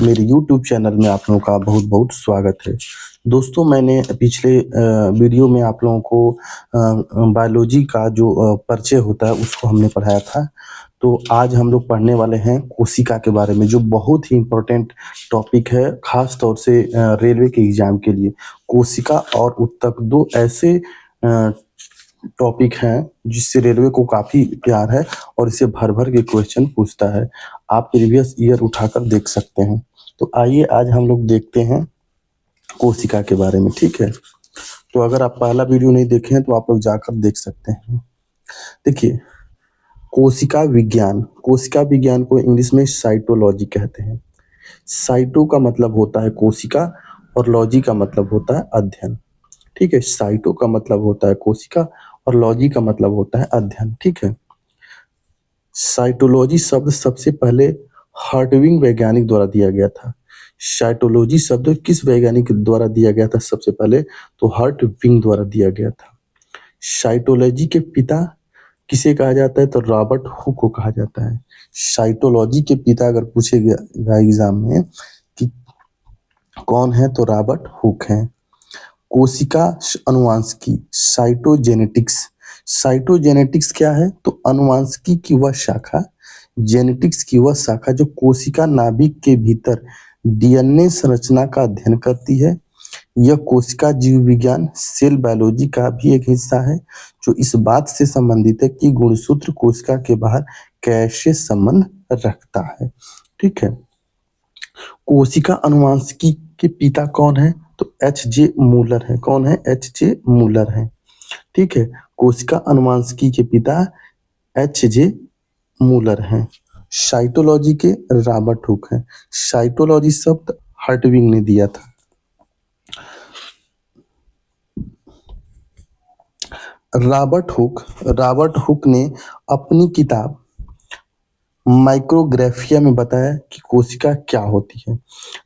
मेरे YouTube channel में आप लोगों का बहुत बहुत स्वागत है। दोस्तों, मैंने पिछले वीडियो में आप लोगों को बायोलॉजी का जो परिचय होता है उसको हमने पढ़ाया था। तो आज हम लोग पढ़ने वाले हैं कोशिका के बारे में, जो बहुत ही इम्पोर्टेंट टॉपिक है, ख़ास तौर से रेलवे के एग्ज़ाम के लिए। कोशिका और उत्तक 2 ऐसे टॉपिक हैं जिससे रेलवे को काफ़ी प्यार है और इससे भर-भर के क्वेश्चन पूछता है। आप प्रीवियस ईयर उठाकर देख सकते हैं। तो आइए आज हम लोग देखते हैं कोशिका के बारे में, ठीक है? तो अगर आप पहला वीडियो नहीं देखे हैं तो आप लोग जाकर देख सकते हैं। देखिए, कोशिका विज्ञान को इंग्लिश में साइटोलॉजी कहते हैं। साइटो का मतलब होता है कोशिका और लॉजी का मतलब होता है अध्ययन, ठीक है? साइटो का मतलब होता है कोशिका और लॉजी का मतलब होता है अध्ययन, ठीक है? साइटोलॉजी शब्द सबसे पहले हर्टविग वैज्ञानिक द्वारा दिया गया था। साइटोलॉजी शब्द किस वैज्ञानिक द्वारा दिया गया था सबसे पहले? तो हर्टविग द्वारा दिया गया था। साइटोलॉजी के पिता किसे कहा जाता है? तो रॉबर्ट हुक को कहा जाता है। साइटोलॉजी के पिता अगर पूछेगा एग्जाम में कि कौन है, तो रॉबर्ट हुक हैं। कोशिका अनुवांशिकी, साइटोजेनेटिक्स क्या है? तो अनुवांशिकी की वह शाखा, जेनेटिक्स की वह शाखा जो कोशिका नाभिक के भीतर डीएनए संरचना का अध्ययन करती है। यह कोशिका जीव विज्ञान, सेल बायोलॉजी का भी एक हिस्सा है, जो इस बात से संबंधित है कि गुणसूत्र कोशिका के बाहर कैसे संबंध रखता है, ठीक है? कोशिका अनुवांशिकी के पिता कौन है? तो एच.जे. मूलर है। कौन है? एच.जे. मूलर है, ठीक है? कोशिका अनुवांशिकी के पिता एच.जे. मूलर हैं। साइटोलॉजी के रॉबर्ट हुक हैं। साइटोलॉजी शब्द हर्टविग ने दिया था। रॉबर्ट हुक ने अपनी किताब माइक्रोग्राफिया में बताया कि कोशिका क्या होती है।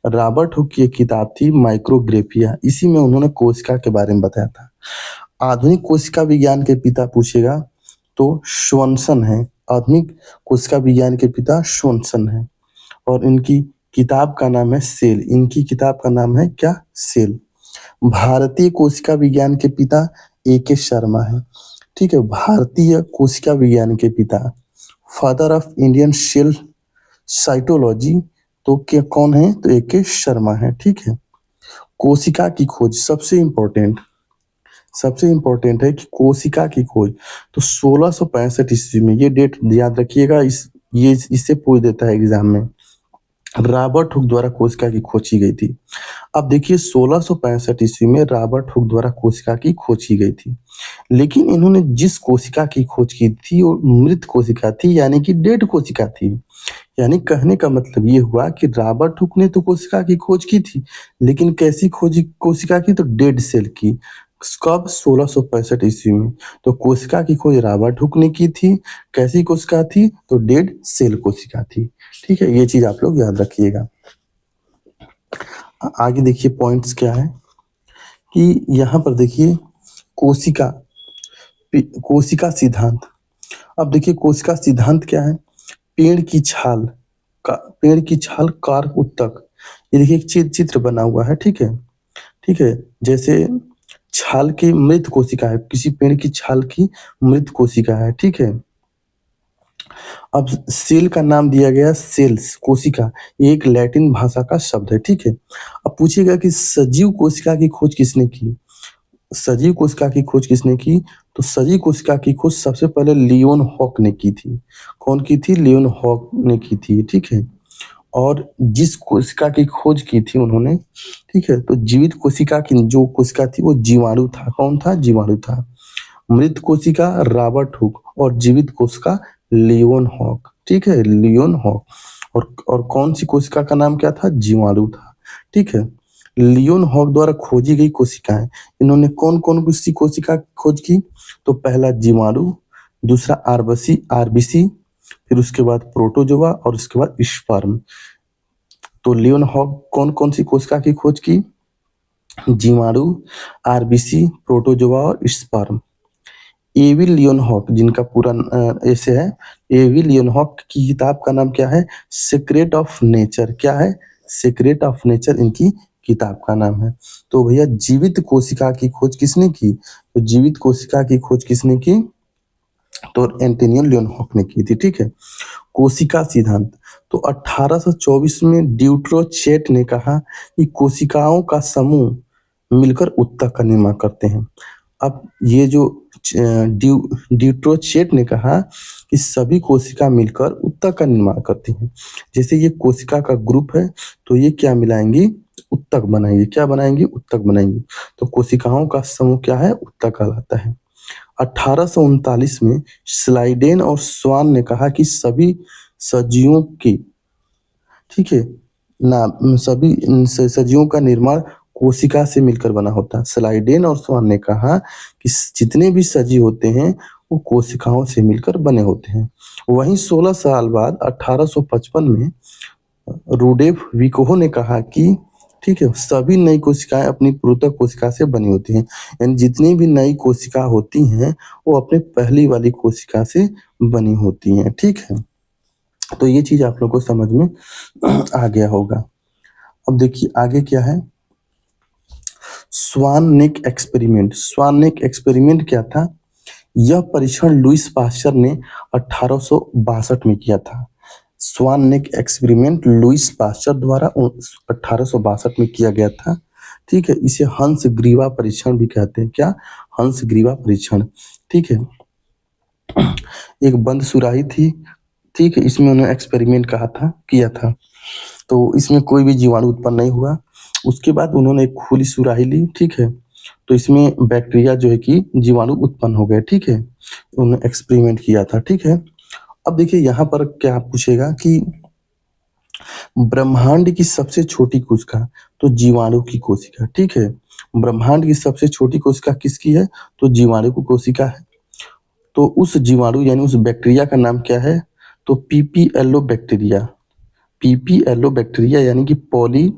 रॉबर्ट हुक की एक किताब थी माइक्रोग्राफिया, इसी में उन्होंने कोशिका के बारे में बताया था। आधुनिक कोशिका विज्ञान के पिता पूछेगा तो श्वानसन है। आधुनिक कोशिका विज्ञान के पिता श्वानसन है और इनकी किताब का नाम है सेल। इनकी किताब का नाम है क्या? सेल। भारतीय कोशिका विज्ञान के पिता ए.के. शर्मा है, ठीक है? भारतीय कोशिका विज्ञान के पिता, father of Indian cell cytology, तो क्या कौन है? तो ए.के. शर्मा है, ठीक है? कोशिका की खोज सबसे इम्पोर्टेंट है कि कोशिका की खोज तो 1665 ईस्वी में, ये डेट याद रखिएगा, इससे पूछ देता है एग्जाम में। रॉबर्ट हुक द्वारा कोशिका की खोज की गई थी। अब देखिए, 1665 ईस्वी में रॉबर्ट हुक द्वारा कोशिका की खोज की गई थी, लेकिन इन्होंने जिस कोशिका की खोज की थी वो मृत कोशिका थी, यानी कि डेड कोशिका थी। यानी कहने का मतलब ये हुआ कि रॉबर्ट हुक ने तो कोशिका की खोज की थी, लेकिन कैसी खोज कोशिका की? तो डेड सेल की। कब? 1665 ईस्वी में। तो कोशिका की खोज रॉबर्ट हुक ने की थी। कैसी कोशिका थी? तो डेड सेल कोशिका थी, ठीक है? ये चीज आप लोग याद रखिएगा। आगे देखिए पॉइंट्स क्या है कि यहाँ पर देखिए कोशिका कोशिका सिद्धांत। अब देखिए कोशिका सिद्धांत क्या है? पेड़ की छाल कारक उत्तक। ये देखिए एक चित्र बना हुआ है, ठीक है? ठीक है, जैसे छाल की मृत कोशिका है, किसी पेड़ की छाल की मृत कोशिका है, ठीक है? अब सेल का नाम दिया गया सेल्स, कोशिका, ये एक लैटिन भाषा का शब्द है, ठीक है? अब पूछिएगा कि सजीव कोशिका की खोज किसने की? सजीव कोशिका की खोज किसने की? तो सजीव कोशिका की खोज सबसे पहले लियोन हॉक ने की थी। कौन की थी? लियोन हॉक ने की थी, ठीक है? और जिस कोशिका की खोज की थी उन्होंने, ठीक है, तो जीवित कोशिका की जो कोशिका थी वो जीवाणु था। कौन था? जीवाणु था। मृत कोशिका रॉबर्ट हुक और जीवित कोशिका लियोन हॉक, ठीक है? Leon Hawk. और कौन सी कोशिका का नाम क्या था? जीवाणु था, ठीक है? लियोन हॉक द्वारा खोजी गई कोशिकाएं, इन्होंने कौन कौन सी कोशिका खोज की? तो पहला जीवाणु, दूसरा आरबीसी, फिर उसके बाद प्रोटोजोआ और उसके बाद स्पर्म। तो लियोन हॉक कौन कौन सी कोशिका की खोज की? जीवाणु, आरबीसी, प्रोटोजोआ और स्पर्म। एवी लियोन हॉक, जिनका पूरा ऐसे है, एवी लियोन हॉक की किताब का नाम क्या है? Secret of nature. क्या है? सीक्रेट ऑफ नेचर इनकी किताब का नाम है। तो भैया जीवित कोशिका की खोज किसने की? तो जीवित कोशिका की खोज किसने की? तो एंटोनियो लियोनहॉफ ने की थी, ठीक है। कोशिका सिद्धांत, तो 1824 में ड्यूट्रोचेट ने कहा कि कोशिकाओं का समूह मिलकर ऊतक का निर्माण करते हैं। अब ये जो ड्यूट्रोचेट ने कहा कि सभी कोशिका मिलकर ऊतक का निर्माण करती हैं। जैसे ये कोशिका का ग्रुप है तो ये क्या मिलाएंगी? ऊतक बनाएंगे। क्या बनाएंगी? ऊतक बनाएंगे। तो कोशिकाओं का समूह क्या है? ऊतक कहलाता है। 1839 में स्लाइडेन और स्वान ने कहा कि सभी सजीवों की, ठीक है ना, सभी सजीवों का निर्माण कोशिका से मिलकर बना होता है। स्लाइडेन और स्वान ने कहा कि जितने भी सजीव होते हैं वो कोशिकाओं से मिलकर बने होते हैं। वहीं 16 साल बाद 1855 में रुडेफ विकोह ने कहा कि, ठीक है, सभी नई कोशिकाएं अपनी पूर्वतक कोशिका से बनी होती हैं। यानी जितनी भी नई कोशिका होती हैं वो अपने पहली वाली कोशिका से बनी होती हैं, ठीक है। तो ये चीज आप लोगों को समझ में आ गया होगा। अब देखिए आगे क्या है। स्वान-नेक एक्सपेरिमेंट। स्वान-नेक एक्सपेरिमेंट क्या था? यह परीक्षण लुईस पास्चर ने 1862 में किया था। स्वान-नेक एक्सपेरिमेंट लुईस पास्चर द्वारा 1862 में किया गया था, ठीक है। इसे हंस ग्रीवा परीक्षण भी कहते हैं। क्या? हंस ग्रीवा परीक्षण, ठीक है। एक बंद सुराही थी, ठीक है, इसमें उन्होंने एक्सपेरिमेंट किया था। तो इसमें कोई भी जीवाणु उत्पन्न नहीं हुआ। उसके बाद उन्होंने एक खुली सुराही ली, ठीक है। तो इसमें बैक्टीरिया जो है कि जीवाणु उत्पन्न हो गए, ठीक है। उन्होंने एक्सपेरिमेंट किया था, ठीक है। अब देखिए यहाँ पर क्या पूछेगा कि ब्रह्मांड की सबसे छोटी कोशिका, तो जीवाणु की कोशिका, ठीक है। ब्रह्मांड की सबसे छोटी कोशिका किसकी है? तो जीवाणु की कोशिका है। तो उस जीवाणु यानी उस बैक्टीरिया का नाम क्या है? तो पीपीएलओ बैक्टीरिया। पीपीएलओ बैक्टीरिया यानी कि पॉली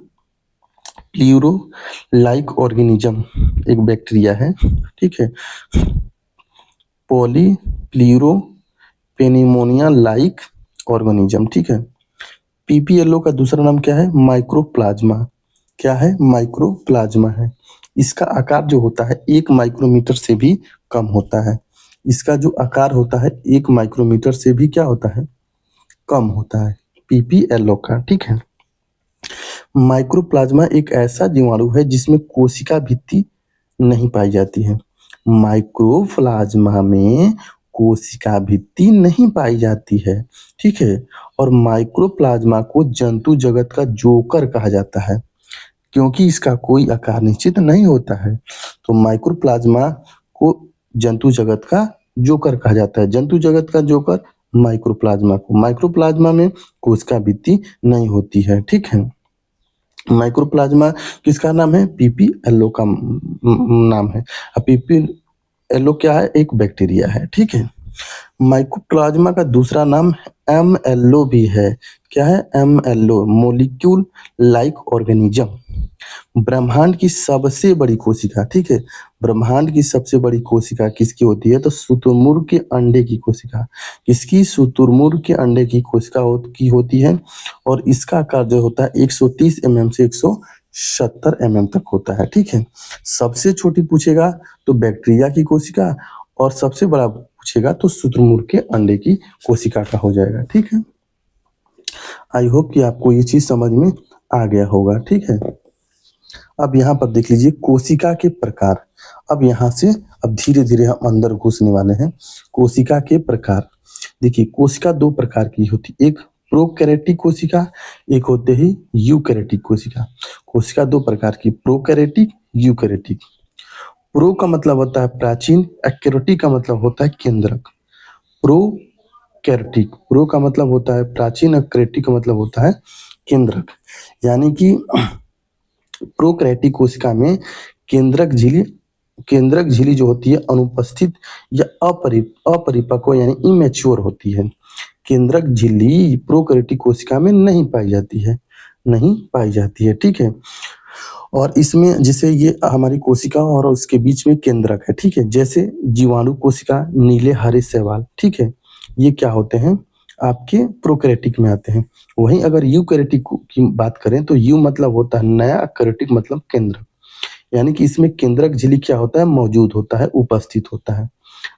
प्ल्यूरो लाइक ऑर्गेनिज्म एक बैक्टीरिया है, ठीक है। पॉली प्ल्यूरो पेनिमोनिया लाइक ऑर्गेनिज्म, ठीक है। पीपीएलओ का दूसरा नाम क्या है? माइक्रोप्लाज्मा। क्या है? माइक्रोप्लाज्मा है। इसका आकार जो होता है 1 माइक्रोमीटर से भी कम होता है। इसका जो आकार होता है 1 माइक्रोमीटर से भी क्या होता है? कम होता है पीपीएलओ का, ठीक है। माइक्रोप्लाज्मा एक ऐसा जीवाणु है जिसमें कोशिका भित्ति नहीं पाई जाती है। माइक्रोप्लाज्मा में कोशिका भित्ति नहीं पाई जाती है, ठीक है। और माइक्रोप्लाज्मा को जंतु जगत का जोकर कहा जाता है क्योंकि इसका कोई आकार निश्चित नहीं होता है। तो माइक्रोप्लाज्मा को जंतु जगत का जोकर कहा जाता है। जंतु जगत का जोकर माइक्रोप्लाज्मा को। माइक्रोप्लाज्मा में कोशिका भित्ति नहीं होती है, ठीक है। माइक्रोप्लाज्मा किसका नाम है? पीपीएलओ का नाम है। अब पीपीएलओ क्या है? एक बैक्टीरिया है, ठीक है। माइक्रोप्लाज्मा का दूसरा नाम एमएलओ भी है। क्या है? MLO, molecule like organism. ब्रह्मांड की सबसे बड़ी कोशिका, ठीक है। ब्रह्मांड की सबसे बड़ी कोशिका किसकी होती है? तो शुतुरमुर्ग के अंडे की कोशिका। किसकी? शुतुरमुर्ग के अंडे की कोशिका की होती है। और इसका आकार जो होता है 130 mm से 170 mm तक होता है, ठीक है। सबसे छोटी पूछेगा तो बैक्टीरिया की कोशिका, और सबसे बड़ा पूछेगा तो शुतुरमुर्ग के अंडे की कोशिका का हो जाएगा, ठीक है। आई होप कि आपको ये चीज समझ में आ गया होगा, ठीक है। अब यहाँ पर देख लीजिए कोशिका के प्रकार। अब यहाँ से अब धीरे धीरे हम अंदर घुसने वाले हैं। कोशिका के प्रकार, देखिए कोशिका 2 प्रकार की होती, एक प्रोकैरियोटिक कोशिका, एक होते ही यूकैरियोटिक कोशिका। कोशिका 2 प्रकार की, प्रोकैरियोटिक, यूकैरियोटिक। प्रो का मतलब होता है प्राचीन, कैरियोटिक का मतलब होता है केंद्रक। प्रोकैरियोटिक, प्रो का मतलब होता है प्राचीन और कैरियोटिक का मतलब होता है केंद्रक। यानी कि प्रोकैरियोटिक कोशिका में केंद्रक झिल्ली जो होती है अनुपस्थित या अपरिपक्व यानी इमेच्योर होती है। केंद्रक झिल्ली प्रोकैरियोटिक कोशिका में नहीं पाई जाती है, ठीक है। और इसमें जैसे ये हमारी कोशिका और उसके बीच में केंद्रक है, ठीक है। जैसे जीवाणु कोशिका, नीले हरे शैवाल, ठीक है। ये क्या होते हैं? आपके प्रोकैरियोटिक में आते हैं। वहीं अगर यूकैरियोटिक की बात करें तो यू मतलब होता है नया, कैरियोटिक मतलब केंद्र। यानी कि इसमें केंद्रक झिल्ली क्या होता है, मौजूद होता है, उपस्थित होता है।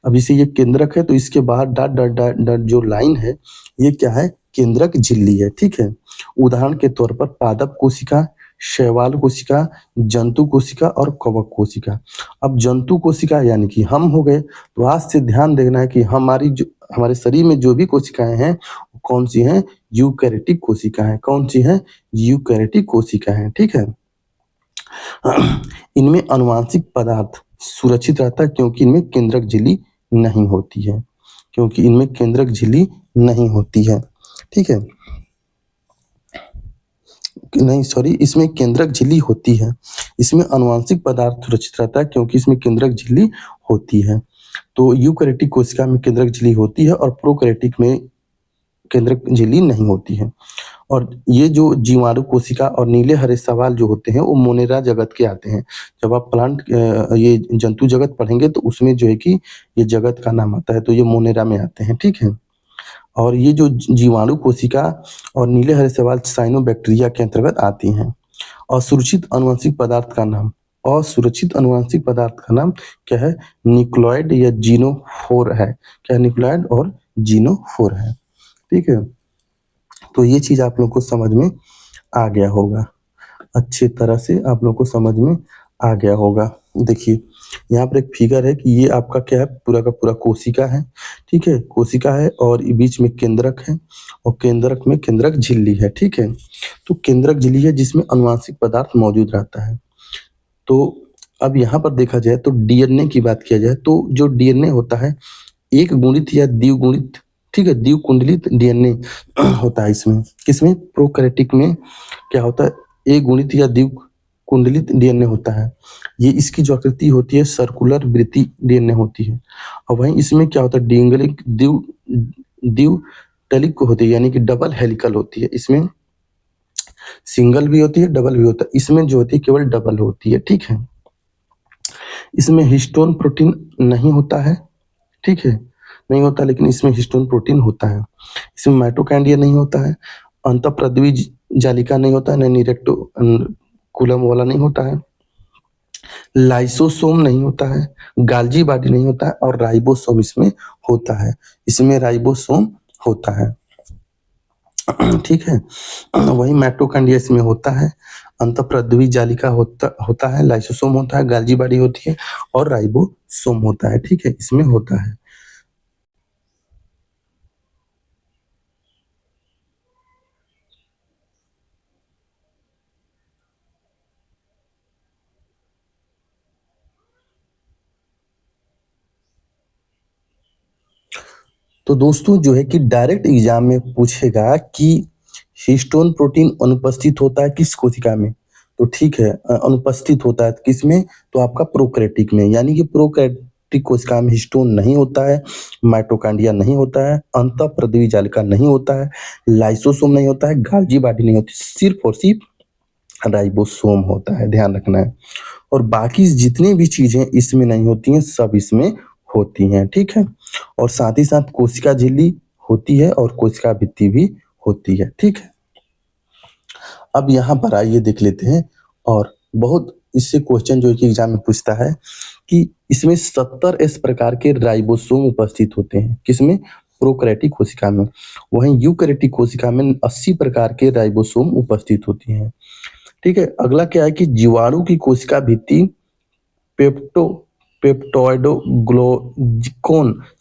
अब जैसे ये केंद्रक है तो इसके बाहर डॉट डॉट डॉट डॉट जो लाइन है, ये क्या है, केंद्रक झिल्ली है, ठीक है। उदाहरण के तौर पर पादप कोशिका, शैवाल कोशिका, जंतु कोशिका और कवक कोशिका। अब जंतु कोशिका यानी कि हम हो गए, तो आज से ध्यान देना है कि हमारे शरीर में जो भी कोशिकाएं हैं वो कौन सी हैं, यूकैरियोटिक कोशिका है। कौन सी है, यूकैरियोटिक कोशिका है, ठीक है। इनमें आनुवांशिक पदार्थ सुरक्षित रहता है क्योंकि इनमें केंद्रक झिल्ली नहीं होती है, क्योंकि इनमें केंद्रक झिल्ली नहीं होती है, ठीक है। नहीं सॉरी, इसमें केंद्रक झिल्ली होती है। इसमें आनुवांशिक पदार्थ सुरक्षित रहता है क्योंकि इसमें केंद्रक झिल्ली होती है। तो यूकैरियोटिक कोशिका में केंद्रक झिल्ली होती है और प्रोकैरियोटिक में केंद्रक झिल्ली नहीं होती है। और ये जो जीवाणु कोशिका और नीले हरे शैवाल जो होते हैं वो मोनेरा जगत के आते हैं। जब आप ये जंतु जगत पढ़ेंगे तो उसमें जो है कि ये जगत का नाम आता है, तो ये मोनेरा में आते हैं, ठीक है। और ये जो जीवाणु कोशिका और नीले हरे शैवाल साइनोबैक्टीरिया के अंतर्गत आती हैं। असुरक्षित आनुवंशिक पदार्थ का नाम, असुरक्षित आनुवंशिक पदार्थ का नाम क्या है, न्यूक्लियोइड या जीनोफोर है। क्या न्यूक्लियोइड और जीनोफोर है, ठीक है। तो ये चीज आप लोग को समझ में आ गया होगा, अच्छी तरह से आप लोग को समझ में आ गया होगा। देखिए यहाँ पर एक फिगर है कि ये आपका क्या है, पूरा का पूरा कोशिका है, ठीक है, कोशिका है और ये बीच में केंद्रक है और केंद्रक में केंद्रक झिल्ली है, ठीक है। तो केंद्रक झिल्ली है जिसमें आनुवांशिक पदार्थ मौजूद रहता है। तो अब यहाँ पर देखा जाए तो डीएनए की बात किया जाए तो जो डीएनए होता है एक गुणित या द्विगुणित, ठीक है, द्विकुंडलित डीएनए होता है इसमें। किसमें, प्रोकैरियोटिक में क्या होता है, एक गुणित या द्विकुंडलित डीएनए होता है। ये इसकी जो आकृति होती है सर्कुलर वृत्ति डीएनए होती है। और वहीं इसमें क्या होता है, डिंगलिक द्वितलिक होती है, यानी कि डबल हेलिकल होती है। इसमें सिंगल भी होती है, डबल भी होता है, इसमें जो होती है केवल डबल होती है, ठीक है। इसमें हिस्टोन प्रोटीन नहीं होता है, ठीक है, नहीं होता, लेकिन इसमें हिस्टोन प्रोटीन होता है। इसमें माइटोकॉन्ड्रिया नहीं होता है, अंतःप्रद्रवी जालिका नहीं होता है, नहीं रेक्टिकुलम वाला नहीं होता है, लाइसोसोम नहीं होता है, गाल्जी बॉडी नहीं होता है और राइबोसोम इसमें होता है। इसमें राइबोसोम होता है, ठीक है। वही माइटोकॉन्ड्रिया इसमें होता है, अंतःप्रद्रवी जालिका होता है, लाइसोसोम होता है, गाल्जी बॉडी होती है और राइबोसोम होता है, ठीक है, इसमें होता है। तो दोस्तों जो है कि डायरेक्ट एग्जाम में पूछेगा कि हिस्टोन प्रोटीन अनुपस्थित होता है किस कोशिका में, तो ठीक है, अनुपस्थित होता है किस में, तो आपका प्रोकैरियोटिक में, यानी कि प्रोकैरियोटिक कोशिका में हिस्टोन नहीं होता है, माइटोकॉन्ड्रिया नहीं होता है, अंतःप्रद्रवी जालिका नहीं होता है, लाइसोसोम नहीं होता है, गाल्जी बॉडी नहीं होती, सिर्फ और सिर्फ राइबोसोम होता है, ध्यान रखना है। और बाकी जितनी भी चीजें इसमें नहीं होती हैं सब इसमें होती हैं, ठीक है। और साथ ही साथ कोशिका झिल्ली होती है और कोशिका भित्ति भी होती है, ठीक है। अब यहाँ पर आइए देख लेते हैं, और बहुत इससे क्वेश्चन जो है कि एग्जाम में पूछता है कि इसमें 70 इस प्रकार के राइबोसोम उपस्थित होते हैं, किसमें, प्रोकैरियोटिक कोशिका में। वहीं यूकैरियोटिक कोशिका में 80 प्रकार के राइबोसोम उपस्थित होती हैं, ठीक है। अगला क्या है कि जीवाणु की कोशिका भित्ति पेप्टो पेप्टोइडोग्लाइकोन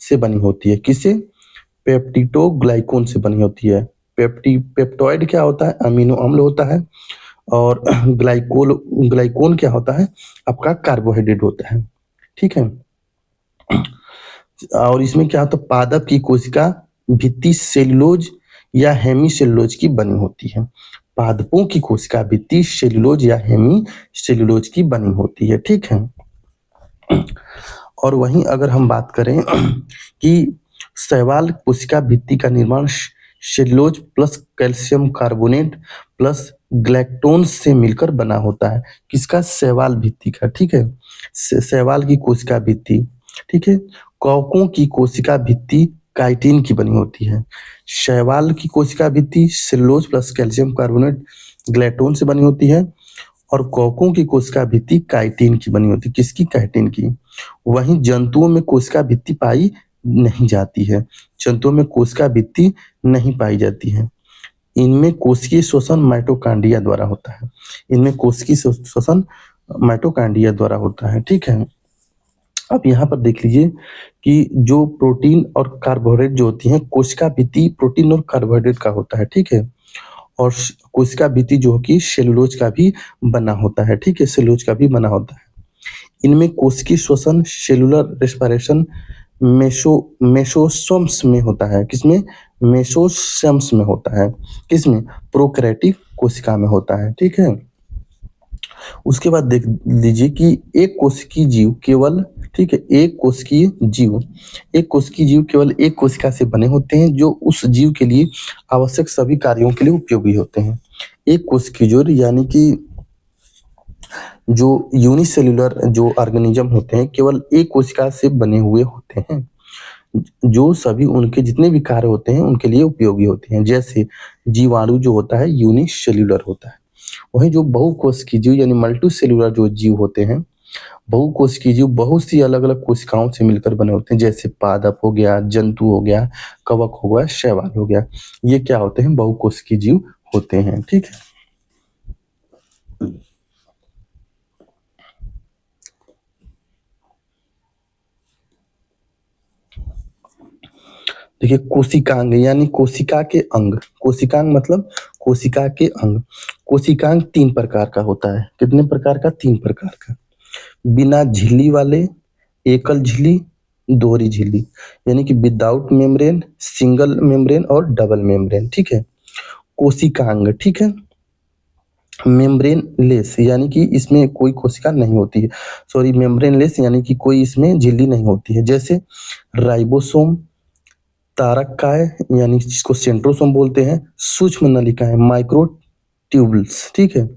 से बनी होती है, किससे, पेप्टिडोग्लाइकोन से बनी होती है। पेप्टोइड क्या होता है, अमीनो अम्ल होता है, और ग्लाइकोन क्या होता है, आपका कार्बोहाइड्रेट होता है, ठीक है। और इसमें क्या होता है, पादप की कोशिका भित्ति सेलुलोज या हेमी सेलुलोज की बनी होती है। पादपों की कोशिका भित्ति सेलुलोज या हेमी सेलुलोज की बनी होती है, ठीक है। और वहीं अगर हम बात करें कि शैवाल कोशिका भित्ति का निर्माण cellulose plus calcium carbonate plus ग्लैक्टोन से मिलकर बना होता है, किसका, शैवाल भित्ति का, ठीक है, शैवाल की कोशिका भित्ति, ठीक है। कवकों की कोशिका भित्ति काइटिन की बनी होती है। शैवाल की कोशिका भित्ति सेलुलोज प्लस कैल्शियम कार्बोनेट ग्लैटोन से बनी होती है। और कवकों की कोशिका भित्ति काइटिन की बनी होती है। किसकी? काइटिन की। वहीं जंतुओं में कोशिका भित्ति पाई नहीं जाती है। जंतुओं में कोशिका भित्ति नहीं पाई जाती है। इनमें कोशिकीय श्वसन माइटोकांड्रिया द्वारा होता है। इनमें कोशिकीय श्वसन माइटोकांड्रिया द्वारा होता है। ठीक है। अब यहाँ पर देख लीजिए कि जो प्रोटीन और कार्बोहाइड्रेट जो होती हैं, कोशिका भित्ति प्रोटीन और कार्बोहाइड्रेट का होता है। ठीक है। और कोशिका भित्ति जो कि सेलुलोज का भी बना होता है। ठीक है, सेलुलोज का भी बना होता है। इनमें कोशिकीय श्वसन सेलुलर रेस्पिरेशन मेसोसोम्स में होता है। किसमें? मेसोसोम्स में होता है। किसमें? प्रोकैरियोटिक कोशिका में होता है। ठीक है। उसके बाद देख लीजिए कि एक कोशिकीय जीव केवल, ठीक है, एक कोशिकीय जीव केवल एक कोशिका से बने होते हैं जो उस जीव के लिए आवश्यक सभी कार्यों के लिए उपयोगी होते हैं। एक कोशिकीय जीव यानी कि जो यूनिसेल्युलर जो ऑर्गेनिज्म होते हैं केवल एक कोशिका से बने हुए होते हैं, जो सभी उनके जितने भी कार्य होते हैं उनके लिए उपयोगी होते हैं। जैसे जीवाणु जो होता है यूनिसेल्युलर होता है। वहीं जो बहुकोशिकीय जीव यानी मल्टी सेलुलर जो जीव होते हैं, बहुकोशिकीय जीव बहुत सी अलग अलग कोशिकाओं से मिलकर बने होते हैं। जैसे पादप हो गया, जंतु हो गया, कवक हो गया, शैवाल हो गया। ये क्या होते हैं? बहुकोशिकीय जीव होते हैं। ठीक है। देखिए कोशिकांग यानी कोशिका के अंग। कोशिकांग मतलब कोशिका के अंग। कोशिकांग 3 प्रकार का होता है। कितने प्रकार का? 3 प्रकार का। बिना झिल्ली वाले, एकल झिल्ली, दोहरी झिल्ली, यानी कि विदाउट मेम्ब्रेन, सिंगल मेम्ब्रेन और डबल मेम्ब्रेन। ठीक है। कोशिकांग, ठीक है, मेम्ब्रेन लेस यानी कि इसमें कोई कोशिका नहीं होती है। सॉरी, मेम्ब्रेन लेस यानी कि कोई इसमें झिल्ली नहीं होती है। जैसे राइबोसोम, तारककाय यानी जिसको सेंट्रोसोम बोलते हैं, सूक्ष्म नलिकाएं माइक्रोट्यूब्यूल्स। ठीक है।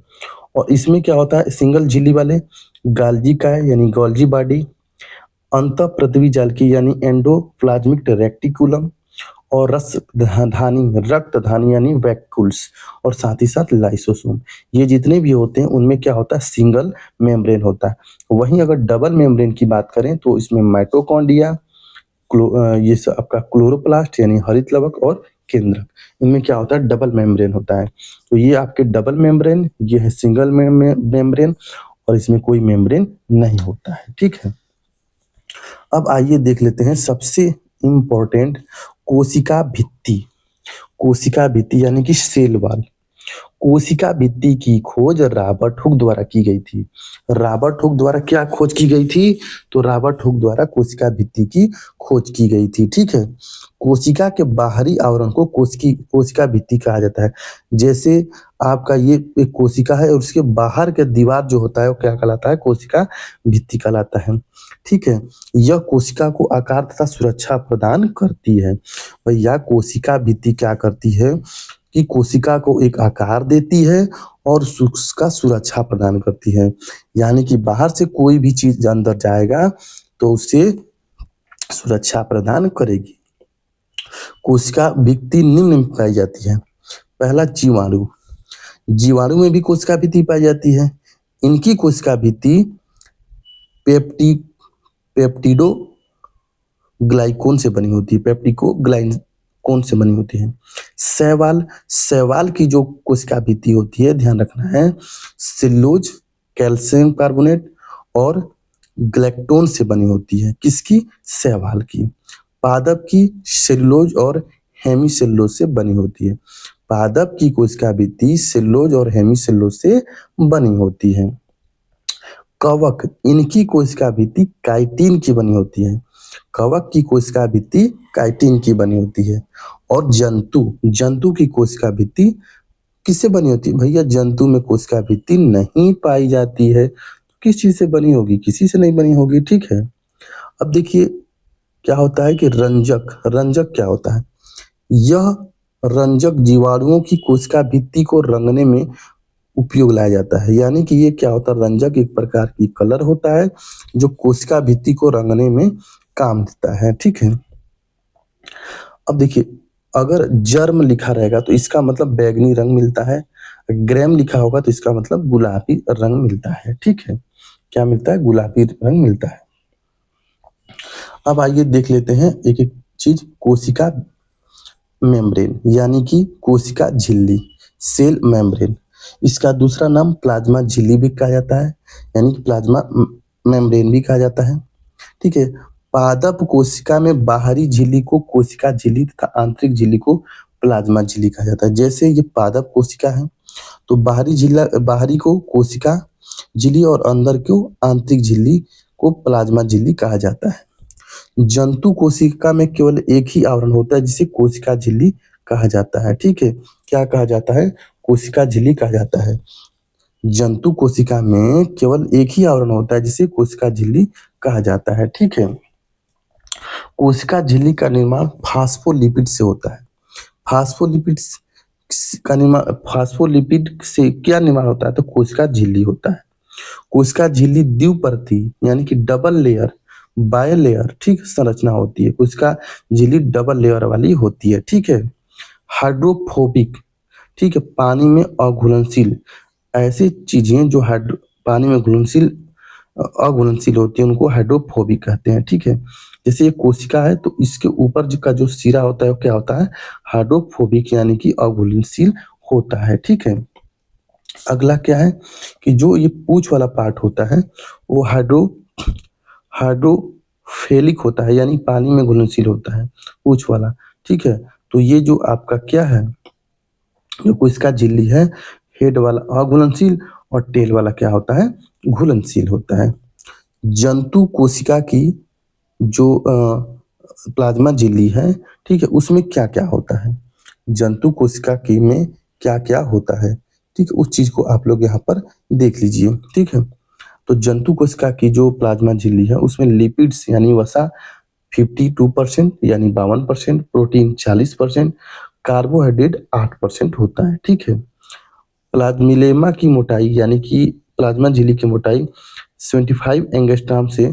और इसमें क्या होता है? सिंगल झिल्ली वाले गाल्जी काय यानी गोल्जी बॉडी, अंतःपृथ्वी जालकी यानी एंडोप्लाज्मिक रेटिकुलम, और रक्तधानी यानी वैक्यूल्स, और साथ ही साथ लाइसोसोम। ये जितने भी होते हैं उनमें क्या होता है? सिंगल मेम्ब्रेन होता है। वहीं अगर डबल मेम्ब्रेन की बात करें तो इसमें माइटोकॉन्ड्रिया, ये सब आपका क्लोरोप्लास्ट यानी हरित लवक, और केंद्रक, इनमें क्या होता है? डबल मेम्ब्रेन होता है। तो ये आपके डबल मेम्ब्रेन, ये है सिंगल मेम्ब्रेन, और इसमें कोई मेम्ब्रेन नहीं होता है। ठीक है। अब आइए देख लेते हैं सबसे इम्पोर्टेंट कोशिका भित्ति। कोशिका भित्ति यानी कि सेल वॉल। कोशिका भित्ति की खोज रॉबर्ट हुक द्वारा की गई थी। रॉबर्ट हुक द्वारा क्या खोज की गई थी? तो रॉबर्ट हुक द्वारा कोशिका भित्ति की खोज की गई थी। ठीक है। कोशिका के बाहरी आवरण को कोशिका भित्ति कहा जाता है। जैसे आपका ये एक कोशिका है और उसके बाहर का दीवार जो होता है वो क्या कहलाता है? कोशिका भित्ति कहलाता है। ठीक है। यह कोशिका को आकार तथा सुरक्षा प्रदान करती है। भैया कोशिका भित्ति क्या करती है कि कोशिका को एक आकार देती है और उसका सुरक्षा प्रदान करती है। यानी कि बाहर से कोई भी चीज अंदर जाएगा तो उसे सुरक्षा प्रदान करेगी। कोशिका भित्ति निम्न में पाई जाती है। पहला जीवाणु। जीवाणु में भी कोशिका भित्ति पाई जाती है। इनकी कोशिका भित्ति पेप्टी पेप्टिडो ग्लाइकोन से बनी होती है। पेप्टिको ग्लाइकोन से बनी होती है। शैवाल। शैवाल की जो कोशिका भित्ति होती है, ध्यान रखना है, सेलुलोज, कैल्शियम कार्बोनेट और ग्लैक्टोन से बनी होती है। किसकी? शैवाल की। पादप की सेलुलोज और हेमीसेलुलोज से बनी होती है। पादप की कोशिका भित्ति सेलुलोज और हेमीसेलुलोज से बनी होती है। कवक, इनकी कोशिका भित्ति काइटिन की बनी होती है। कवक की कोशिका भित्ति काइटिन की बनी होती है। और जंतु की कोशिका भित्ति किससे बनी होती है? भैया जंतु में कोशिका भित्ति नहीं पाई जाती है। किस चीज से बनी होगी? किसी से नहीं बनी होगी। ठीक है। अब देखिए क्या होता है कि रंजक। रंजक क्या होता है? यह रंजक जीवाणुओं की कोशिका भित्ति को रंगने में उपयोग लाया जाता है। यानी कि ये क्या होता है? रंजक एक प्रकार की कलर होता है जो कोशिका भित्ति को रंगने में काम देता है। ठीक है। अब देखिए, अगर जर्म लिखा रहेगा तो इसका मतलब बैंगनी रंग मिलता है, ग्रैम लिखा होगा तो इसका मतलब गुलाबी रंग मिलता है, ठीक है। क्या मिलता है? गुलाबी रंग मिलता है। अब आइए देख लेते हैं एक एक चीज। कोशिका मेम्ब्रेन यानी कि कोशिका झिल्ली, सेल मेम्ब्रेन। इसका दूसरा नाम प्लाज्मा झिल्ली भी कहा जाता है, यानी कि प्लाज्मा मेम्ब्रेन भी कहा जाता है, ठीक है। पादप कोशिका में बाहरी झिल्ली को कोशिका झिल्ली तथा आंतरिक झिल्ली को प्लाज्मा झिल्ली कहा जाता है। जैसे ये पादप कोशिका है तो बाहरी को कोशिका झिल्ली और अंदर को आंतरिक झिल्ली को प्लाज्मा झिल्ली कहा जाता है। जंतु कोशिका में केवल एक ही आवरण होता है जिसे कोशिका झिल्ली कहा जाता है, ठीक है। क्या कहा जाता है? कोशिका झिल्ली कहा जाता है। जंतु कोशिका में केवल एक ही आवरण होता है जिसे कोशिका झिल्ली कहा जाता है, ठीक है। कोशिका झिल्ली का निर्माण फास्फोलिपिड से होता है। फास्फोलिपिड का निर्माण, फास्फोलिपिड से क्या निर्माण होता है? तो कोशिका झिल्ली होता है। कोशिका झिल्ली द्विपर्ती यानी कि डबल लेयर, बाय लेयर, ठीक संरचना होती है। कोशिका झिल्ली डबल लेयर वाली होती है, ठीक है। हाइड्रोफोबिक, ठीक है, पानी में अघुलनशील। ऐसी चीजें जो हाइड्रो पानी में घुलनशील अघुलनशील होती है उनको हाइड्रोफोबिक कहते हैं, ठीक है। जैसे ये कोशिका है तो इसके ऊपर का जो सिरा होता है वो क्या होता है? हाइड्रोफोबिक यानी कि अघुलनशील होता है, ठीक है। अगला क्या है कि जो ये पूंछ वाला पार्ट होता है वो हाइड्रोफेलिक होता है, यानी पानी में घुलनशील होता है पूंछ वाला, ठीक है। तो ये जो आपका क्या है, जो कोशिका झिल्ली है, हेड वाला अघुलनशील और टेल वाला क्या होता है? घुलनशील होता है। जंतु कोशिका की जो प्लाज्मा झिल्ली है, ठीक है, उसमें क्या क्या होता है? जंतु कोशिका की में क्या क्या होता है, ठीक है, उस चीज को आप लोग यहाँ पर देख लीजिए, ठीक है। तो जंतु कोशिका की जो प्लाज्मा झिल्ली है उसमें लिपिड्स यानी वसा 52% यानी 52%, प्रोटीन 40%, कार्बोहाइड्रेट 8% होता है, ठीक है। प्लाज्मिलेमा की मोटाई यानी कि प्लाज्मा झिल्ली की मोटाई 75 एंगस्ट्रॉम से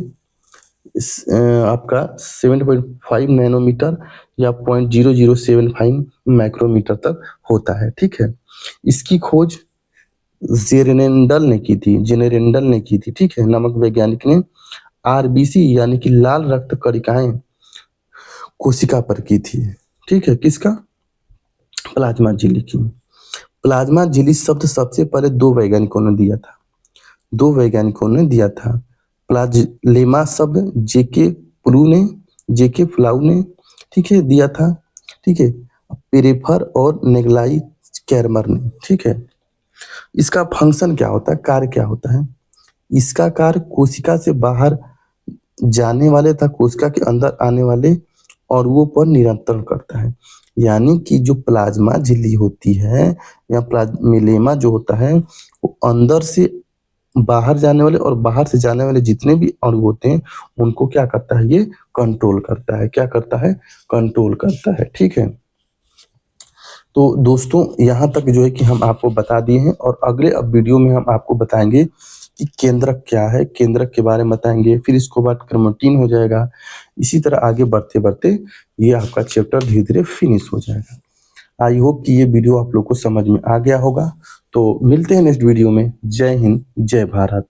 आपका 7.5 नैनोमीटर या 0.0075 माइक्रोमीटर तक होता है, ठीक है। इसकी खोज जेनेरेंडल ने की थी, ठीक है, नामक वैज्ञानिक ने। आरबीसी यानी कि लाल रक्त कणिकाएं कोशिका पर की थी, ठीक है, किसका? प्लाज्मा झिल्ली की। प्लाज्मा झिल्ली शब्द सबसे पहले दो वैज्ञानिकों ने दिया था। प्लाज्लेमा शब्द जेके फ्लाउ ने, ठीक है, दिया था, ठीक है। पेरेफर और नेगलाई कैरमर ने, ठीक है। इसका फंक्शन क्या होता है, कार्य क्या होता है? इसका कार्य कोशिका से बाहर जाने वाले तथा कोशिका के अंदर आने वाले अणुओं पर नियंत्रण करता है। यानी कि जो प्लाज्मा झिल्ली होती है या प्लाज्मिलेमा जो होता है वो अंदर से बाहर जाने वाले और बाहर से जाने वाले जितने भी अणु होते हैं उनको क्या करता है? ये कंट्रोल करता है। क्या करता है? कंट्रोल करता है, ठीक है। तो दोस्तों यहाँ तक जो है कि हम आपको बता दिए हैं और अगले अब वीडियो में हम आपको बताएंगे कि केंद्रक क्या है, केंद्रक के बारे में बताएंगे, फिर इसको बाद क्रोमेटिन हो जाएगा। इसी तरह आगे बढ़ते बढ़ते ये आपका चैप्टर धीरे धीरे फिनिश हो जाएगा। आई होप कि ये वीडियो आप लोग को समझ में आ गया होगा। तो मिलते हैं नेक्स्ट वीडियो में। जय हिंद, जय भारत।